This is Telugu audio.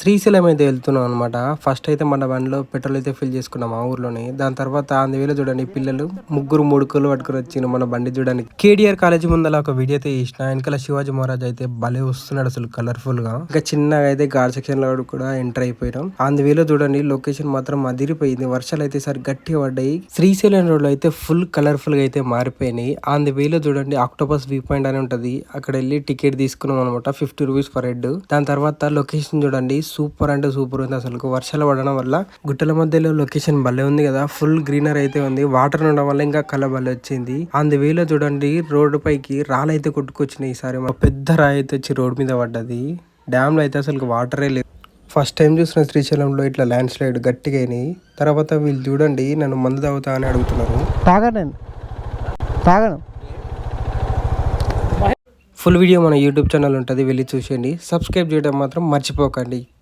శ్రీశైలం అయితే వెళ్తున్నాం అనమాట. ఫస్ట్ అయితే మన బండిలో పెట్రోల్ అయితే ఫిల్ చేసుకున్నాం ఆ ఊర్లోనే. దాని తర్వాత అందువేళ చూడండి పిల్లలు ముగ్గురు ముడుకులు పట్టుకుని వచ్చిన మన బండి చూడడానికి. కేడిఆర్ కాలేజీ ముందల ఒక వీడియో అయితే చేసిన. వెనకాల శివాజీ మహారాజ్ అయితే భలే వస్తున్నాడు అసలు కలర్ఫుల్ గా. ఇంకా చిన్నగా అయితే గాడ్ సెక్షన్ లో కూడా ఎంటర్ అయిపోయినాం. అందువేళ చూడండి లొకేషన్ మాత్రం అదిరిపోయింది. వర్షాలు అయితే సరి గట్టిగా పడ్డాయి. శ్రీశైలం రోడ్ లో అయితే ఫుల్ కలర్ఫుల్ గా అయితే మారిపోయినాయి. అందువేళ చూడండి ఆక్టోపస్ వ్యూ పాయింట్ అని ఉంటది. అక్కడ వెళ్ళి టికెట్ తీసుకున్నాం అనమాట. 50 రూపీస్ పర్ హెడ్. దాని తర్వాత లొకేషన్ చూడండి సూపర్ అంటే సూపర్ ఉంది అసలు. వర్షాలు పడడం వల్ల గుట్టల మధ్యలో లొకేషన్ భలే ఉంది కదా. ఫుల్ గ్రీనర్ అయితే ఉంది. వాటర్ ఉండడం వల్ల ఇంకా కలర్ భలే వచ్చింది. అందువేళ చూడండి రోడ్డు పైకి రాళ్ళైతే కొట్టుకొచ్చినాయి. ఈసారి పెద్ద రాయి అయితే వచ్చి రోడ్ మీద పడ్డది. డ్యామ్ లో అయితే అసలు వాటరే లేదు. ఫస్ట్ టైం చూసిన శ్రీశైలంలో ఇట్లా ల్యాండ్ స్లైడ్ గట్టిగా అయినాయి. తర్వాత వీళ్ళు చూడండి నన్ను మందు తాగుతా అని అడుగుతున్నారు. తాగను. ఫుల్ వీడియో మన యూట్యూబ్ ఛానల్ ఉంటుంది, వెళ్ళి చూసేయండి. సబ్స్క్రైబ్ చేయడం మాత్రం మర్చిపోకండి.